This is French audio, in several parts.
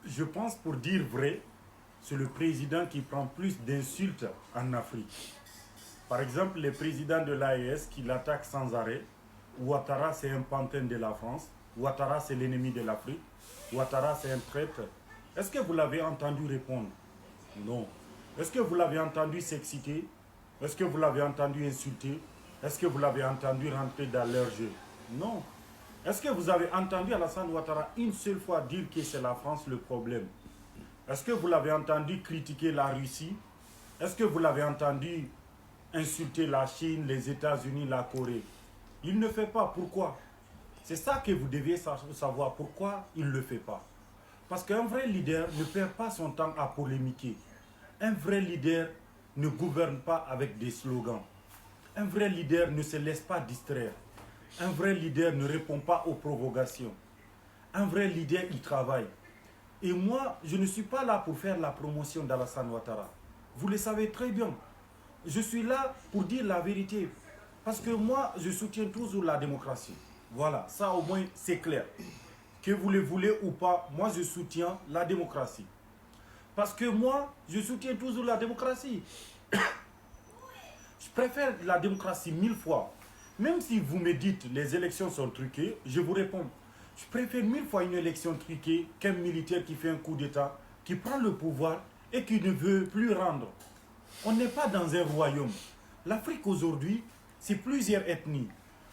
Je pense, pour dire vrai, c'est le président qui prend plus d'insultes en Afrique. Par exemple, les présidents de l'AES qui l'attaquent sans arrêt. Ouattara, c'est un pantin de la France. Ouattara, c'est l'ennemi de l'Afrique. Ouattara, c'est un traître. Est-ce que vous l'avez entendu répondre? Non. Est-ce que vous l'avez entendu s'exciter? Est-ce que vous l'avez entendu insulter? Est-ce que vous l'avez entendu rentrer dans leur jeu? Non. Est-ce que vous avez entendu Alassane Ouattara une seule fois dire que c'est la France le problème? Est-ce que vous l'avez entendu critiquer la Russie? Est-ce que vous l'avez entendu insulter la Chine, les États-Unis, la Corée? Il ne fait pas. Pourquoi? C'est ça que vous deviez savoir. Pourquoi il ne le fait pas? Parce qu'un vrai leader ne perd pas son temps à polémiquer. Un vrai leader ne gouverne pas avec des slogans. Un vrai leader ne se laisse pas distraire. Un vrai leader ne répond pas aux provocations. Un vrai leader, il travaille. Et moi, je ne suis pas là pour faire la promotion d'Alassane Ouattara. Vous le savez très bien. Je suis là pour dire la vérité. Parce que moi, je soutiens toujours la démocratie. Voilà, ça au moins c'est clair. Que vous le voulez ou pas, moi je soutiens la démocratie. Parce que moi, je soutiens toujours la démocratie. Je préfère la démocratie 1000 fois. Même si vous me dites les élections sont truquées, je vous réponds. Je préfère 1000 fois une élection truquée qu'un militaire qui fait un coup d'État, qui prend le pouvoir et qui ne veut plus rendre. On n'est pas dans un royaume. L'Afrique aujourd'hui, c'est plusieurs ethnies,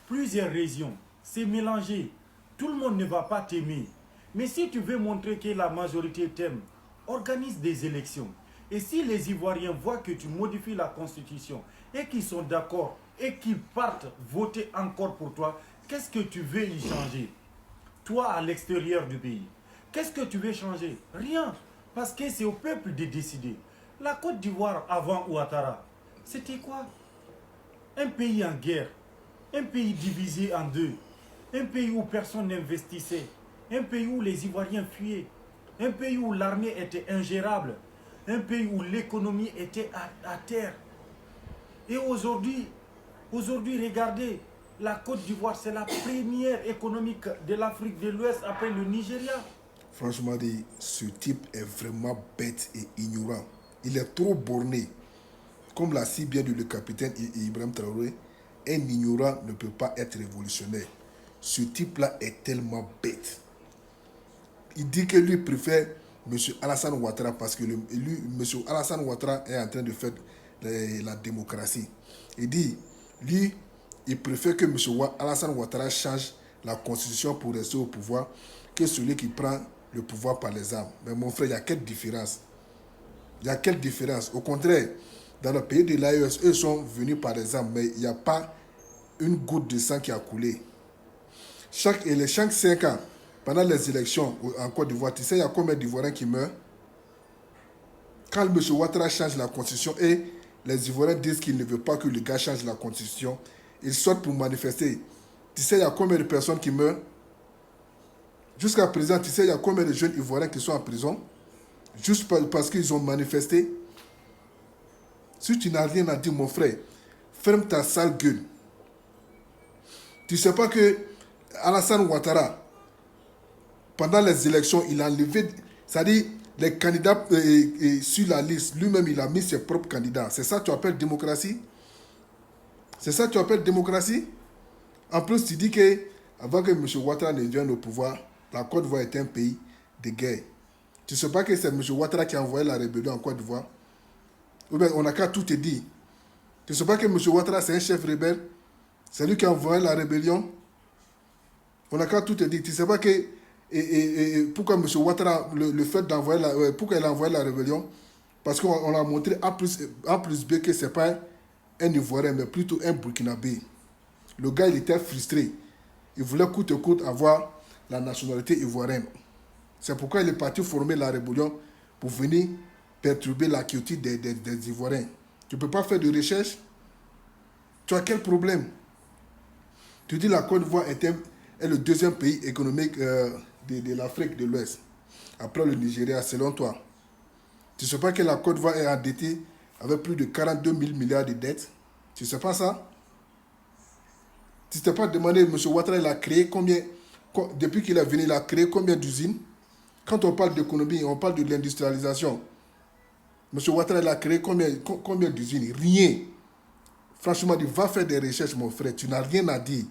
plusieurs régions. C'est mélangé. Tout le monde ne va pas t'aimer. Mais si tu veux montrer que la majorité t'aime, organise des élections. Et si les Ivoiriens voient que tu modifies la Constitution et qu'ils sont d'accord et qu'ils partent voter encore pour toi, qu'est-ce que tu veux y changer? Toi, à l'extérieur du pays, qu'est-ce que tu veux changer? Rien. Parce que c'est au peuple de décider. La Côte d'Ivoire avant Ouattara, c'était quoi? Un pays en guerre, un pays divisé en deux, un pays où personne n'investissait, un pays où les Ivoiriens fuyaient, un pays où l'armée était ingérable, un pays où l'économie était à terre. Et aujourd'hui, regardez, la Côte d'Ivoire, c'est la première économique de l'Afrique de l'Ouest après le Nigeria. Franchement dit, ce type est vraiment bête et ignorant. Il est trop borné. Comme l'a si bien dit le capitaine Ibrahim Traoré, un ignorant ne peut pas être révolutionnaire. Ce type-là est tellement bête. Il dit que lui préfère M. Alassane Ouattara parce que M. Alassane Ouattara est en train de faire la démocratie. Il dit, lui, il préfère que M. Alassane Ouattara change la constitution pour rester au pouvoir que celui qui prend le pouvoir par les armes. Mais mon frère, il y a quelle différence? Il y a quelle différence? Au contraire, dans le pays de l'AES, eux sont venus par les armes, mais il n'y a pas une goutte de sang qui a coulé. Chaque 5 ans, pendant les élections en Côte d'Ivoire, tu sais, il y a combien d'Ivoiriens qui meurent? Quand M. Ouattara change la constitution et les Ivoiriens disent qu'ils ne veulent pas que le gars change la constitution, ils sortent pour manifester. Tu sais, il y a combien de personnes qui meurent? Jusqu'à présent, tu sais, il y a combien de jeunes Ivoiriens qui sont en prison? Juste parce qu'ils ont manifesté. Si tu n'as rien à dire, mon frère, ferme ta sale gueule. Tu ne sais pas que Alassane Ouattara, pendant les élections, il a enlevé, c'est-à-dire les candidats sur la liste, lui-même il a mis ses propres candidats. C'est ça que tu appelles démocratie? C'est ça que tu appelles démocratie? En plus, tu dis que avant que M. Ouattara ne vienne au pouvoir, la Côte d'Ivoire était un pays de guerre. Tu ne sais pas que c'est M. Ouattara qui a envoyé la rébellion en Côte d'Ivoire? Ou bien on n'a qu'à tout te dire. Tu ne sais pas que M. Ouattara c'est un chef rebelle? C'est lui qui a envoyé la rébellion? On n'a qu'à tout te dire. Tu ne sais pas que pourquoi M. Ouattara, le fait d'envoyer pourquoi il a envoyé la rébellion? Parce qu'on a montré A plus B que ce n'est pas un Ivoirien, mais plutôt un Burkinabé. Le gars, il était frustré. Il voulait coûte que coûte avoir la nationalité ivoirienne. C'est pourquoi il est parti former la rébellion pour venir perturber la quiétude des Ivoiriens. Tu ne peux pas faire de recherche? Tu as quel problème? Tu dis la Côte d'Ivoire est le deuxième pays économique de l'Afrique de l'Ouest, après le Nigeria, selon toi. Tu ne sais pas que la Côte d'Ivoire est endettée avec plus de 42 000 milliards de dettes? Tu ne sais pas ça? Tu ne t'es pas demandé, M. Ouattara, il a créé combien, depuis qu'il est venu, il a créé combien d'usines? Quand on parle d'économie, on parle de l'industrialisation. M. Ouattara, il a créé combien d'usines? Rien. Franchement, va faire des recherches, mon frère. Tu n'as rien à dire.